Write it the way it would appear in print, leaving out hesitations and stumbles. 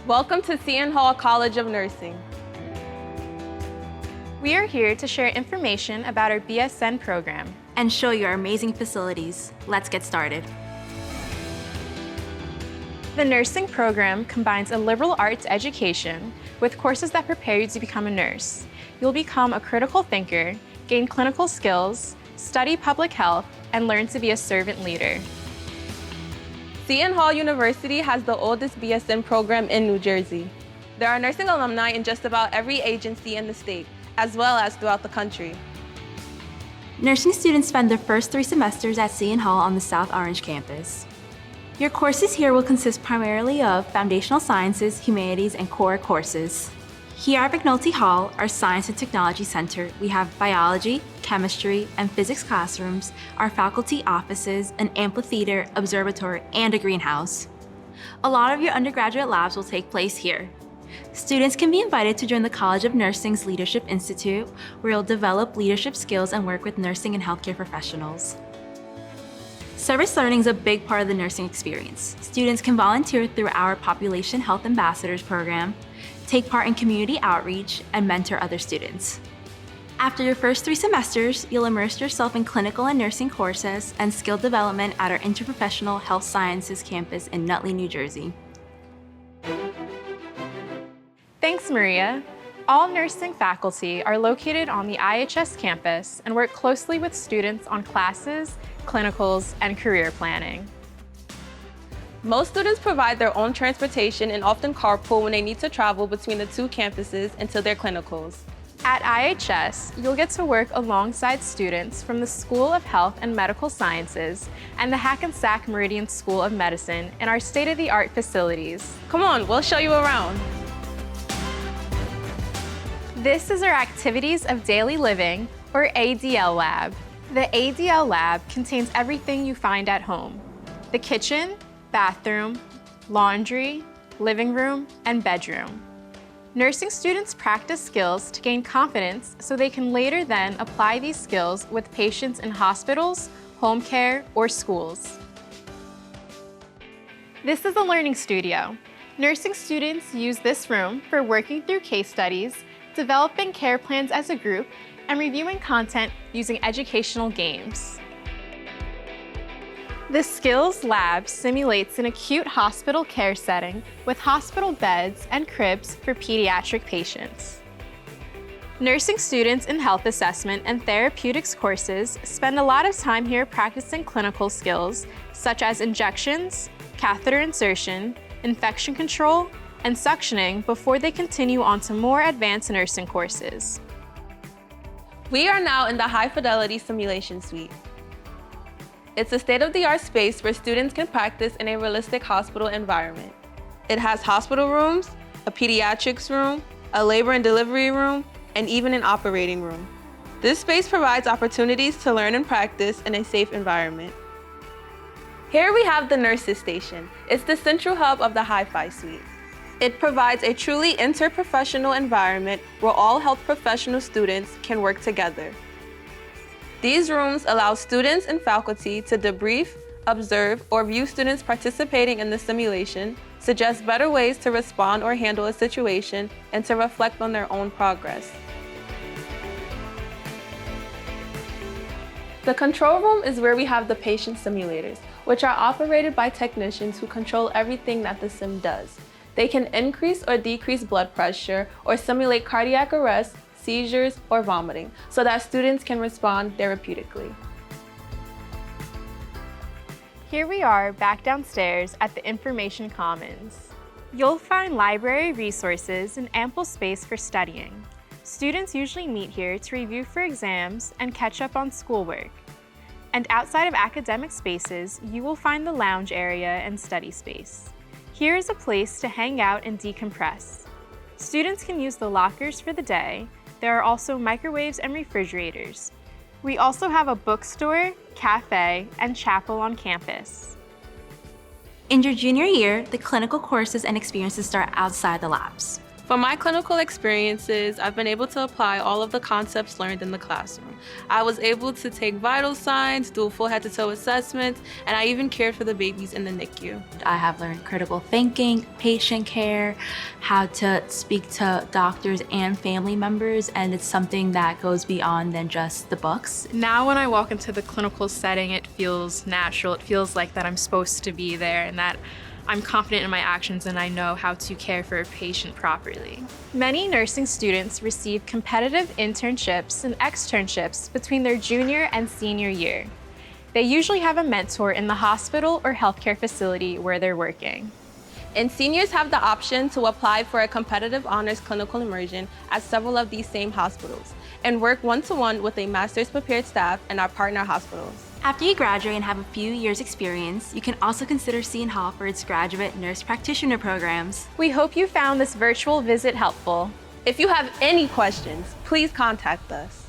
Welcome to Seton Hall College of Nursing. We are here to share information about our B.S.N program and show you our amazing facilities. Let's get started. The nursing program combines a liberal arts education with courses that prepare you to become a nurse. You'll become a critical thinker, gain clinical skills, study public health, and learn to be a servant leader. Seton Hall University has the oldest B.S.N program in New Jersey. There are nursing alumni in just about every agency in the state, as well as throughout the country. Nursing students spend their first 3 semesters at Seton Hall on the South Orange campus. Your courses here will consist primarily of foundational sciences, humanities, and core courses. Here at McNulty Hall, our Science and Technology Center, we have biology, chemistry, and physics classrooms, our faculty offices, an amphitheater, observatory, and a greenhouse. A lot of your undergraduate labs will take place here. Students can be invited to join the College of Nursing's Leadership Institute, where you'll develop leadership skills and work with nursing and healthcare professionals. Service learning is a big part of the nursing experience. Students can volunteer through our Population Health Ambassadors program, take part in community outreach, and mentor other students. After your first 3 semesters, you'll immerse yourself in clinical and nursing courses and skill development at our Interprofessional Health Sciences campus in Nutley, New Jersey. Thanks, Maria. All nursing faculty are located on the IHS campus and work closely with students on classes, clinicals, and career planning. Most students provide their own transportation and often carpool when they need to travel between the 2 campuses into their clinicals. At IHS, you'll get to work alongside students from the School of Health and Medical Sciences and the Hackensack Meridian School of Medicine in our state-of-the-art facilities. Come on, we'll show you around. This is our Activities of Daily Living, or ADL lab. The ADL lab contains everything you find at home: the kitchen, bathroom, laundry, living room, and bedroom. Nursing students practice skills to gain confidence so they can later then apply these skills with patients in hospitals, home care, or schools. This is a learning studio. Nursing students use this room for working through case studies, developing care plans as a group, and reviewing content using educational games. The Skills Lab simulates an acute hospital care setting with hospital beds and cribs for pediatric patients. Nursing students in health assessment and therapeutics courses spend a lot of time here practicing clinical skills such as injections, catheter insertion, infection control, and suctioning before they continue on to more advanced nursing courses. We are now in the High Fidelity Simulation Suite. It's a state-of-the-art space where students can practice in a realistic hospital environment. It has hospital rooms, a pediatrics room, a labor and delivery room, and even an operating room. This space provides opportunities to learn and practice in a safe environment. Here we have the Nurses Station. It's the central hub of the Hi-Fi Suite. It provides a truly interprofessional environment where all health professional students can work together. These rooms allow students and faculty to debrief, observe, or view students participating in the simulation, suggest better ways to respond or handle a situation, and to reflect on their own progress. The control room is where we have the patient simulators, which are operated by technicians who control everything that the sim does. They can increase or decrease blood pressure or simulate cardiac arrest, seizures, or vomiting so that students can respond therapeutically. Here we are back downstairs at the Information Commons. You'll find library resources and ample space for studying. Students usually meet here to review for exams and catch up on schoolwork. And outside of academic spaces, you will find the lounge area and study space. Here is a place to hang out and decompress. Students can use the lockers for the day. There are also microwaves and refrigerators. We also have a bookstore, cafe, and chapel on campus. In your junior year, the clinical courses and experiences start outside the labs. From my clinical experiences, I've been able to apply all of the concepts learned in the classroom. I was able to take vital signs, do full head-to-toe assessments, and I even cared for the babies in the NICU. I have learned critical thinking, patient care, how to speak to doctors and family members, and it's something that goes beyond than just the books. Now when I walk into the clinical setting, it feels natural. It feels like that I'm supposed to be there and that I'm confident in my actions and I know how to care for a patient properly. Many nursing students receive competitive internships and externships between their junior and senior year. They usually have a mentor in the hospital or healthcare facility where they're working. And seniors have the option to apply for a competitive honors clinical immersion at several of these same hospitals and work one-to-one with a master's prepared staff in our partner hospitals. After you graduate and have a few years experience, you can also consider Seton Hall for its graduate nurse practitioner programs. We hope you found this virtual visit helpful. If you have any questions, please contact us.